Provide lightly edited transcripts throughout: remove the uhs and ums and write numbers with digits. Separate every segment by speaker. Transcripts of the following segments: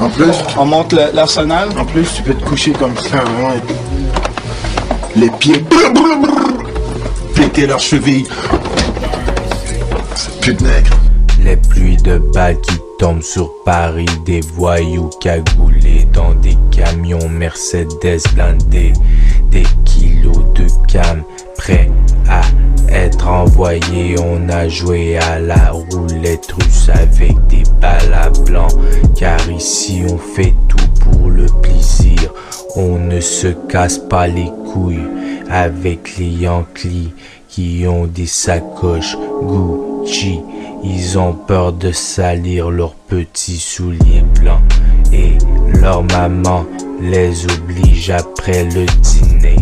Speaker 1: En plus,
Speaker 2: On monte l'arsenal.
Speaker 1: en plus, tu peux te coucher comme ça, vraiment. Les pieds. Péter leurs chevilles. C'est plus de nègre.
Speaker 3: Les pluies de balles qui tombent sur Paris, des voyous cagoulés dans des camions Mercedes blindés, des kilos de cam prêts à être envoyés. On a joué à la roulette russe avec des balles à blanc, car ici on fait tout pour le plaisir. On ne se casse pas les couilles avec les Yankees qui ont des sacoches Gucci. Ils ont peur de salir leurs petits souliers blancs et leur maman les oblige après le dîner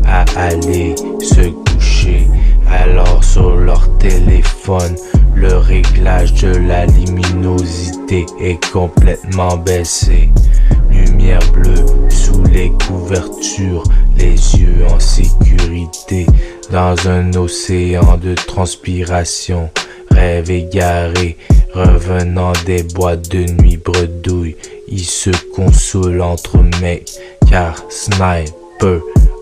Speaker 3: à aller se coucher. Alors sur leur téléphone, le réglage de la luminosité est complètement baissé. Lumière bleue sous les couvertures, les yeux en sécurité dans un océan de transpiration. Rêve égaré, revenant des boîtes de nuit bredouille, ils se consolent entre mecs, car Sniper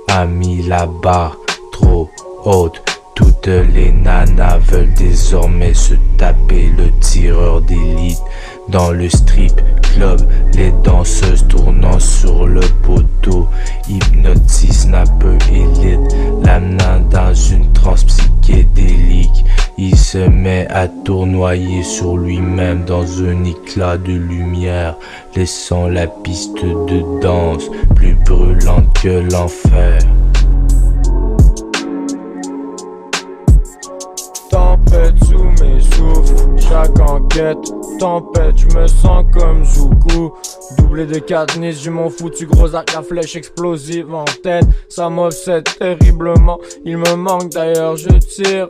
Speaker 3: a mis la barre trop haute. Toutes les nanas veulent désormais se taper le tireur d'élite. Dans le strip club, les danseuses tournant sur le poteau hypnotisent un peu élite, l'amenant dans une transe psychédélique. Il se met à tournoyer sur lui-même dans un éclat de lumière, laissant la piste de danse plus brûlante que l'enfer.
Speaker 4: Tempête sous mes souffles, chaque enquête, tempête, je me sens comme Zuko. Doublé de Katniss, j'ai mon foutu gros arc à flèche explosive en tête. Ça m'obsède terriblement, il me manque d'ailleurs, je tire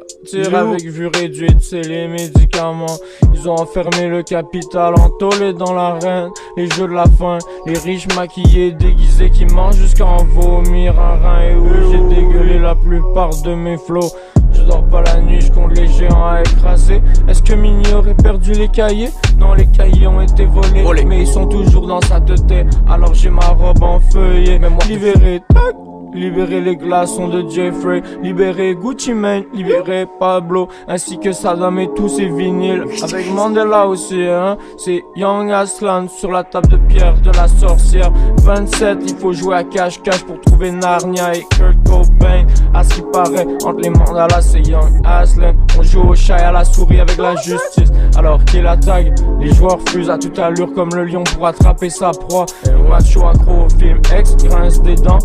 Speaker 4: avec vue réduite, c'est les médicaments. Ils ont enfermé le capital, entolé dans l'arène, les jeux de la faim. Les riches maquillés, déguisés qui mangent jusqu'à en vomir un rein. Et oui, j'ai dégueulé la plupart de mes flots. Je dors pas la nuit, je compte les géants à écraser. Est-ce que Mini aurait perdu les cahiers? Non, les cahiers ont été volés, mais ils sont toujours dans sa tête. Alors j'ai ma robe en feuillet. Mais moi libéré, tac. Libérer les glaçons de Jeffrey, libérer Gucci Mane, libérer Pablo, ainsi que Saddam et tous ses vinyles. Avec Mandela aussi, hein, c'est Young Aslan sur la table de pierre de la sorcière. 27, il faut jouer à cache-cache pour trouver Narnia et Kurt Cobain. À ce qui paraît, entre les mandalas, c'est Young Aslan. On joue au chat et à la souris avec la justice. Alors qu'il la tag, les joueurs fusent à toute allure comme le lion pour attraper sa proie. Le macho accro au film X grince des dents.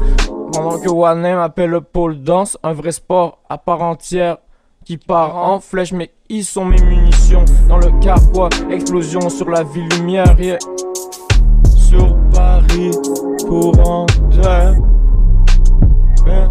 Speaker 4: Pendant que One-Name appelle le pole dance, un vrai sport à part entière qui part en flèche. Mais ils sont mes munitions dans le carquois, explosion sur la ville lumière, yeah. Sur Paris, courant d'air, yeah.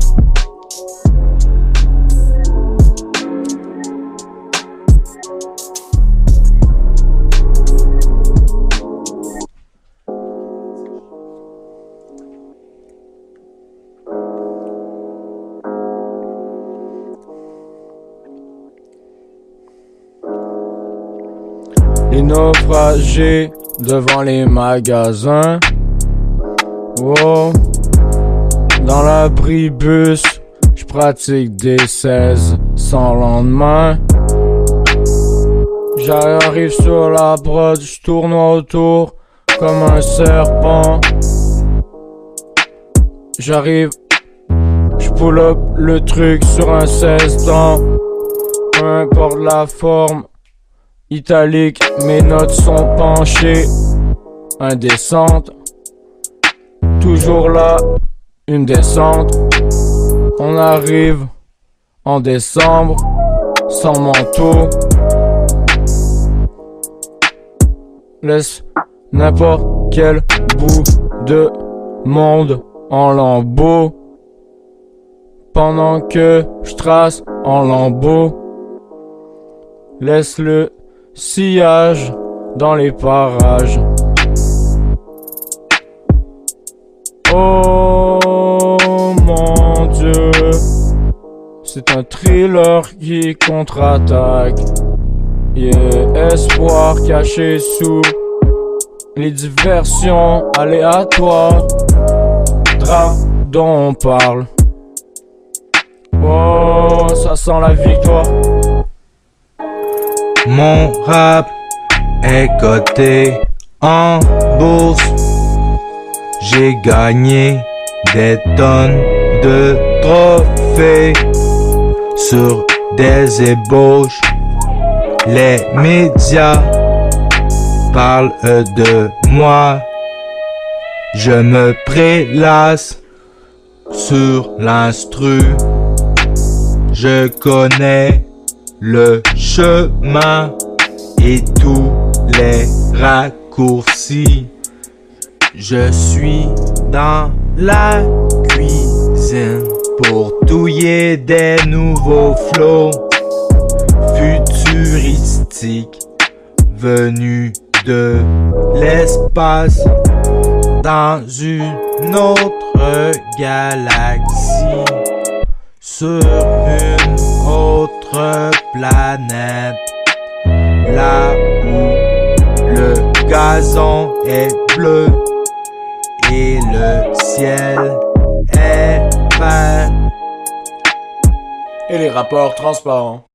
Speaker 4: Les naufragés devant les magasins. Oh, dans l'abribus, je pratique des 16 sans lendemain. J'arrive sur la prod, je tourne autour comme un serpent. J'arrive, je pull up le truc sur un 16 dents. Peu importe la forme. Italique, mes notes sont penchées, indécentes. Toujours là, une descente. On arrive en décembre, sans manteau. Laisse n'importe quel bout de monde en lambeaux. Pendant que je trace en lambeaux. Laisse le sillage dans les parages. Oh mon Dieu, c'est un thriller qui contre-attaque. Yeah, espoir caché sous les diversions aléatoires, drap dont on parle. Oh, ça sent la victoire.
Speaker 3: Mon rap est coté en bourse. J'ai gagné des tonnes de trophées sur des ébauches. Les médias parlent de moi. Je me prélasse sur l'instru. Je connais le chemin et tous les raccourcis. Je suis dans la cuisine pour touiller des nouveaux flots futuristiques venus de l'espace dans une autre galaxie, sur une autre planète, là où le gazon est bleu et le ciel est vert
Speaker 4: Et les rapports transparents.